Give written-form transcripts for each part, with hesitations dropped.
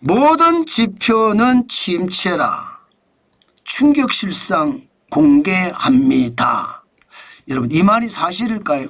모든 지표는 침체라. 충격실상 공개합니다. 여러분 이 말이 사실일까요?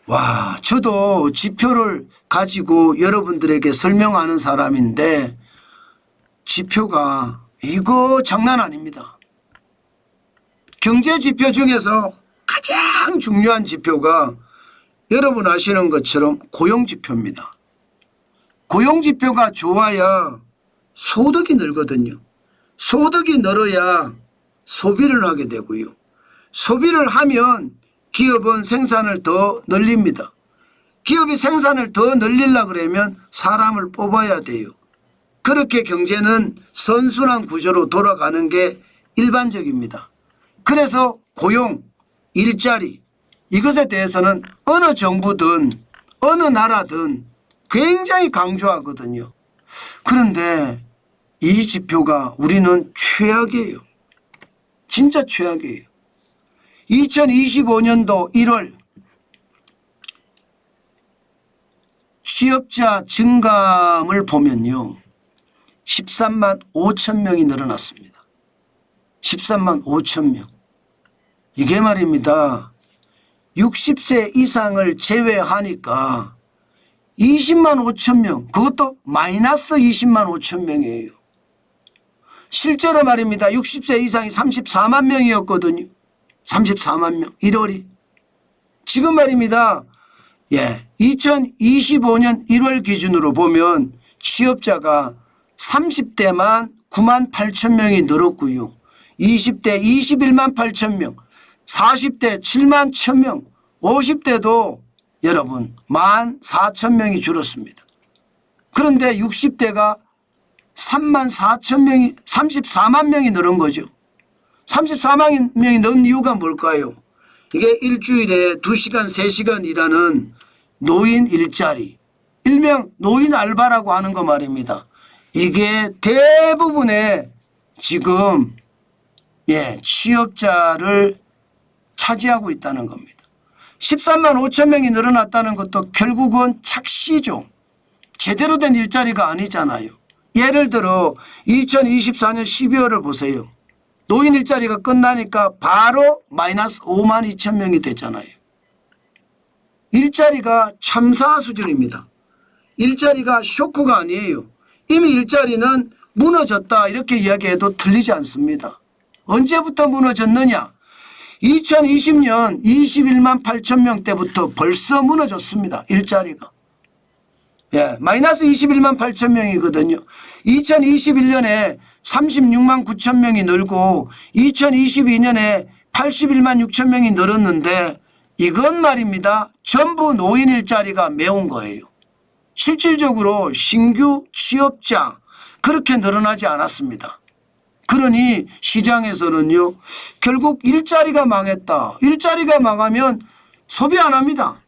와, 저도 지표를 가지고 여러분들에게 설명하는 사람인데 지표가 이거 장난 아닙니다. 경제 지표 중에서 가장 중요한 지표가 여러분 아시는 것처럼 고용지표입니다. 고용지표가 좋아야 소득이 늘거든요. 소득이 늘어야 소비를 하게 되고요. 소비를 하면 기업은 생산을 더 늘립니다. 기업이 생산을 더 늘리려고 그러면 사람을 뽑아야 돼요. 그렇게 경제는 선순환 구조로 돌아가는 게 일반적입니다. 그래서 고용, 일자리 이것에 대해서는 어느 정부든 어느 나라든 굉장히 강조하거든요. 그런데 이 지표가 우리는 최악이에요. 진짜 최악이에요. 2025년도 1월 취업자 증감을 보면요. 13만 5천 명이 늘어났습니다. 13만 5천 명. 이게 말입니다. 60세 이상을 제외하니까 20만 5천 명, 그것도 마이너스 20만 5천 명이에요. 실제로 말입니다. 60세 이상이 34만 명이었거든요. 34만 명, 1월이. 지금 말입니다. 2025년 1월 기준으로 보면 취업자가 30대만 9만 8천 명이 늘었고요. 20대 21만 8천 명, 40대 7만 1천 명, 50대도 여러분 1만 4천 명이 줄었습니다. 그런데 60대가 3만 4천 명이 34만 명이 늘은 거죠. 34만 명이 늘은 이유가 뭘까요? 이게 일주일에 2시간 3시간 일하는 노인 일자리, 일명 노인 알바라고 하는 거 말입니다. 이게 대부분의 지금 취업자를 차지하고 있다는 겁니다. 13만 5천 명이 늘어났다는 것도 결국은 착시죠. 제대로 된 일자리가 아니잖아요. 예를 들어 2024년 12월을 보세요. 노인 일자리가 끝나니까 바로 마이너스 5만 2천 명이 됐잖아요. 일자리가 참사 수준입니다. 일자리가 쇼크가 아니에요. 이미 일자리는 무너졌다 이렇게 이야기해도 틀리지 않습니다. 언제부터 무너졌느냐? 2020년 21만 8천 명 때부터 벌써 무너졌습니다. 일자리가. 마이너스 21만 8천 명이거든요. 2021년에 36만 9천 명이 늘고 2022년에 81만 6천 명이 늘었는데 이건 말입니다. 전부 노인 일자리가 메운 거예요. 실질적으로 신규 취업자 그렇게 늘어나지 않았습니다. 그러니 시장에서는요. 결국 일자리가 망했다. 일자리가 망하면 소비 안 합니다.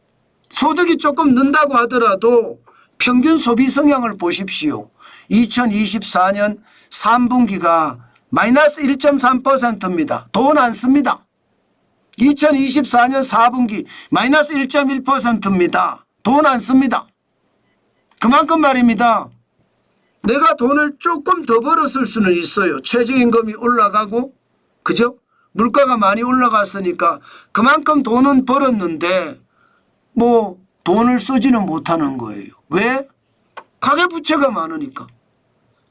소득이 조금 는다고 하더라도 평균 소비 성향을 보십시오. 2024년 3분기가 마이너스 1.3%입니다. 돈 안 씁니다. 2024년 4분기 마이너스 1.1%입니다. 돈 안 씁니다. 그만큼 말입니다. 내가 돈을 조금 더 벌었을 수는 있어요. 최저임금이 올라가고 그죠? 물가가 많이 올라갔으니까 그만큼 돈은 벌었는데 뭐 돈을 쓰지는 못하는 거예요. 왜? 가계부채가 많으니까.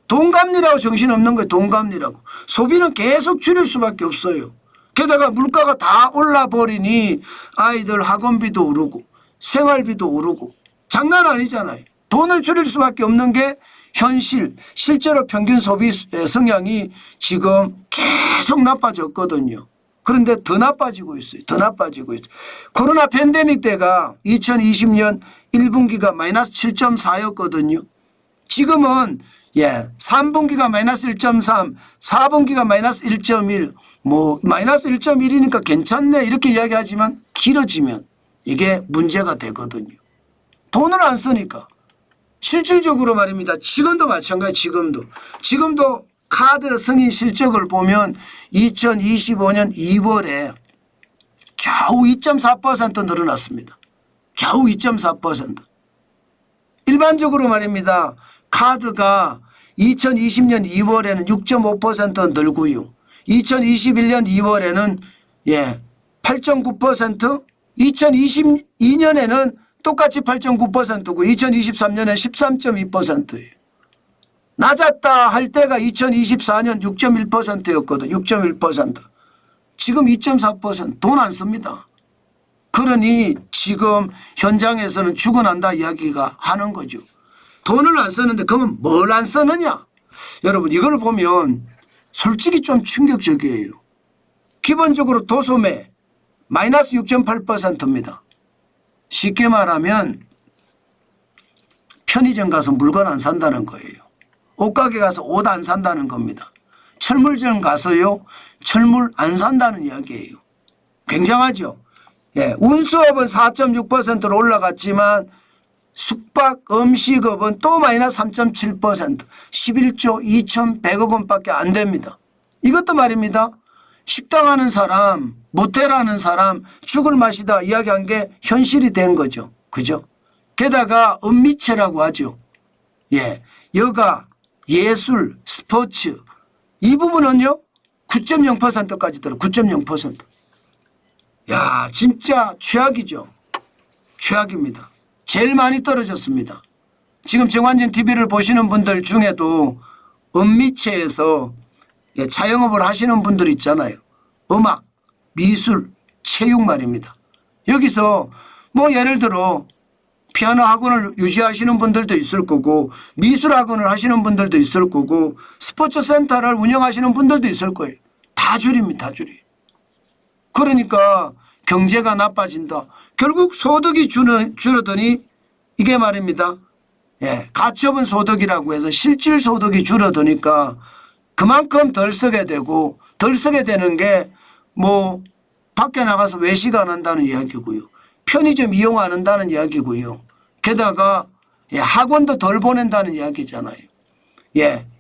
돈값리라고 정신없는 거예요. 돈값리라고. 소비는 계속 줄일 수밖에 없어요. 게다가 물가가 다 올라버리니 아이들 학원비도 오르고 생활비도 오르고 장난 아니잖아요. 돈을 줄일 수밖에 없는 게 현실, 실제로 평균 소비 성향이 지금 계속 나빠졌거든요. 그런데 더 나빠지고 있어요. 더 나빠지고 있어요. 코로나 팬데믹 때가 2020년 1분기가 마이너스 7.4였거든요. 지금은 3분기가 마이너스 1.3, 4분기가 마이너스 1.1, 뭐 마이너스 1.1이니까 괜찮네 이렇게 이야기하지만 길어지면 이게 문제가 되거든요. 돈을 안 쓰니까. 실질적으로 말입니다. 지금도 마찬가지 지금도 카드 승인 실적을 보면 2025년 2월에 겨우 2.4% 늘어났습니다. 겨우 2.4%. 일반적으로 말입니다. 카드가 2020년 2월에는 6.5% 늘고요. 2021년 2월에는 8.9%, 2022년에는 똑같이 8.9%고 2023년에 13.2%예요. 낮았다 할 때가 2024년 6.1%였거든. 6.1%. 지금 2.4%. 돈 안 씁니다. 그러니 지금 현장에서는 죽어난다 이야기가 하는 거죠. 돈을 안 쓰는데 그러면 뭘 안 쓰느냐. 여러분 이걸 보면 솔직히 좀 충격적이에요. 기본적으로 도소매 마이너스 6.8%입니다. 쉽게 말하면 편의점 가서 물건 안 산다는 거예요. 옷가게 가서 옷 안 산다는 겁니다. 철물점 가서요. 철물 안 산다는 이야기예요. 굉장하죠. 운수업은 4.6%로 올라갔지만 숙박 음식업은 또 마이너스 3.7% 11조 2,100억 원밖에 안 됩니다. 이것도 말입니다. 식당 하는 사람 모텔 하는 사람 죽을 맛이다 이야기한 게 현실이 된 거죠. 그죠? 게다가 은미체라고 하죠. 여가 예술 스포츠 이 부분은요 9.0%까지 들어 9.0%. 야 진짜 최악이죠. 최악입니다. 제일 많이 떨어졌습니다. 지금 정환진 TV를 보시는 분들 중에도 은미체에서 자영업을 하시는 분들 있잖아요. 음악, 미술, 체육 말입니다. 여기서 뭐 예를 들어 피아노 학원을 유지하시는 분들도 있을 거고 미술 학원을 하시는 분들도 있을 거고 스포츠 센터를 운영하시는 분들도 있을 거예요. 다 줄입니다. 다 줄이. 그러니까 경제가 나빠진다. 결국 소득이 줄어드니 이게 말입니다. 가처분 소득이라고 해서 실질 소득이 줄어드니까 그만큼 덜 쓰게 되고 덜 쓰게 되는 게 뭐 밖에 나가서 외식 안 한다는 이야기고요. 편의점 이용 안 한다는 이야기고요. 게다가 학원도 덜 보낸다는 이야기잖아요.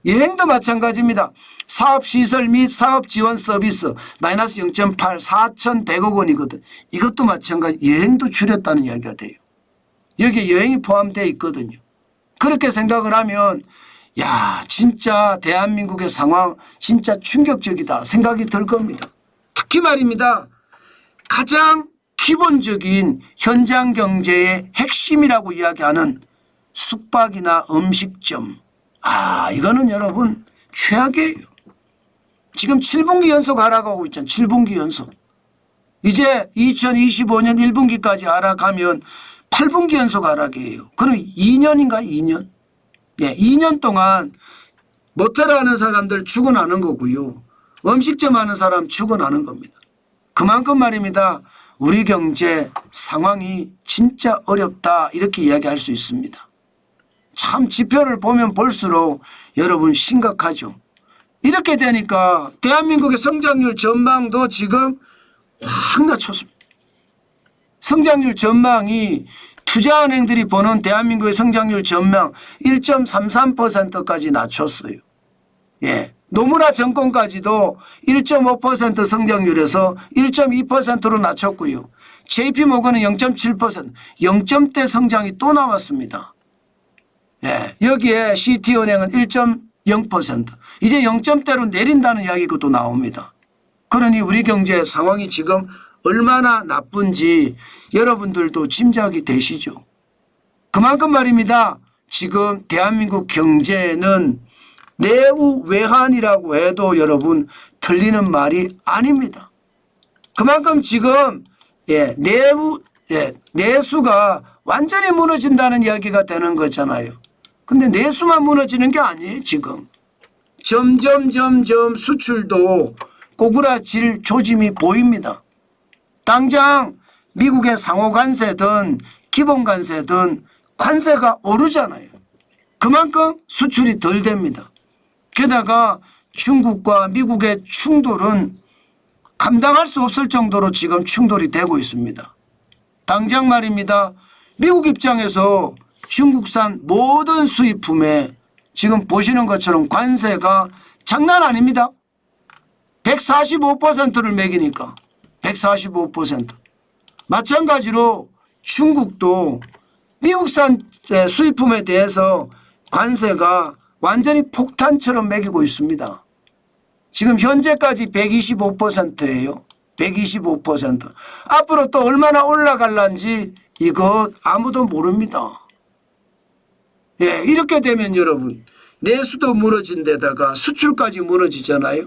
여행도 마찬가지입니다. 사업시설 및 사업지원 서비스 마이너스 0.8 4,100억 원이거든. 이것도 마찬가지 여행도 줄였다는 이야기가 돼요. 여기에 여행이 포함되어 있거든요. 그렇게 생각을 하면 야 진짜 대한민국의 상황 진짜 충격적이다 생각이 들 겁니다. 특히 말입니다. 가장 기본적인 현장 경제의 핵심이라고 이야기하는 숙박이나 음식점. 이거는 여러분 최악이에요. 지금 7분기 연속 하락하고 있잖아요. 7분기 연속. 이제 2025년 1분기까지 하락하면 8분기 연속 하락이에요. 그럼 2년인가 2년? 2년 동안 모텔 하는 사람들 죽어나는 거고요. 음식점 하는 사람 죽어나는 겁니다. 그만큼 말입니다. 우리 경제 상황이 진짜 어렵다 이렇게 이야기할 수 있습니다. 참 지표를 보면 볼수록 여러분 심각하죠. 이렇게 되니까 대한민국의 성장률 전망도 지금 확 낮췄습니다. 성장률 전망이 투자은행들이 보는 대한민국의 성장률 전망 1.33%까지 낮췄어요. 노무라 정권까지도 1.5% 성장률에서 1.2%로 낮췄고요. JP모건은 0.7% 0점대 성장이 또 나왔습니다. 여기에 CT은행은 1.0% 이제 0점대로 내린다는 이야기가 또 나옵니다. 그러니 우리 경제 상황이 지금 얼마나 나쁜지 여러분들도 짐작이 되시죠. 그만큼 말입니다. 지금 대한민국 경제는 내우 외환이라고 해도 여러분 틀리는 말이 아닙니다. 그만큼 지금 내수가 완전히 무너진다는 이야기가 되는 거잖아요. 근데 내수만 무너지는 게 아니에요. 지금 점점 수출도 꼬꾸라질 조짐이 보입니다. 당장 미국의 상호관세든 기본관세든 관세가 오르잖아요. 그만큼 수출이 덜 됩니다. 게다가 중국과 미국의 충돌은 감당할 수 없을 정도로 지금 충돌이 되고 있습니다. 당장 말입니다. 미국 입장에서 중국산 모든 수입품에 지금 보시는 것처럼 관세가 장난 아닙니다. 145%를 매기니까 145%. 마찬가지로 중국도 미국산 수입품에 대해서 관세가 완전히 폭탄처럼 매기고 있습니다. 지금 현재까지 125%예요. 125%. 앞으로 또 얼마나 올라갈란지 이거 아무도 모릅니다. 예, 이렇게 되면 여러분 내수도 무너진 데다가 수출까지 무너지잖아요.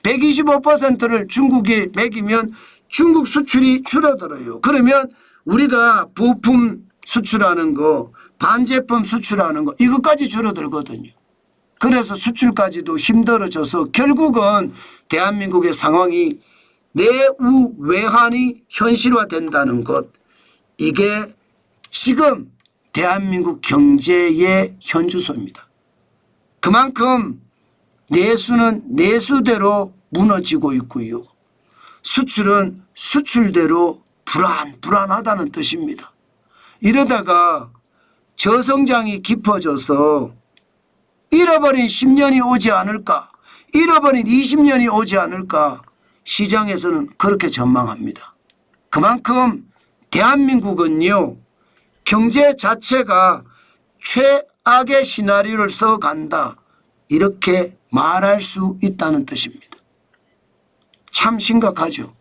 125%를 중국에 매기면 중국 수출이 줄어들어요. 그러면 우리가 부품 수출하는 거, 반제품 수출하는 거 이것까지 줄어들거든요. 그래서 수출까지도 힘들어져서 결국은 대한민국의 상황이 내우 외환이 현실화된다는 것, 이게 지금 대한민국 경제의 현주소입니다. 그만큼 내수는 내수대로 무너지고 있고요. 수출은 수출대로 불안하다는 뜻입니다. 이러다가 저성장이 깊어져서 잃어버린 10년이 오지 않을까, 잃어버린 20년이 오지 않을까 시장에서는 그렇게 전망합니다. 그만큼 대한민국은요, 경제 자체가 최악의 시나리오를 써간다, 이렇게 말할 수 있다는 뜻입니다. 참 심각하죠.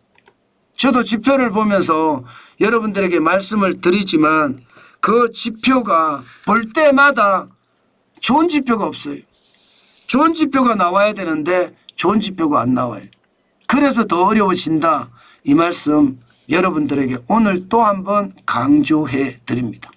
저도 지표를 보면서 여러분들에게 말씀을 드리지만 그 지표가 볼 때마다 좋은 지표가 없어요. 좋은 지표가 나와야 되는데 좋은 지표가 안 나와요. 그래서 더 어려워진다, 이 말씀 여러분들에게 오늘 또 한 번 강조해 드립니다.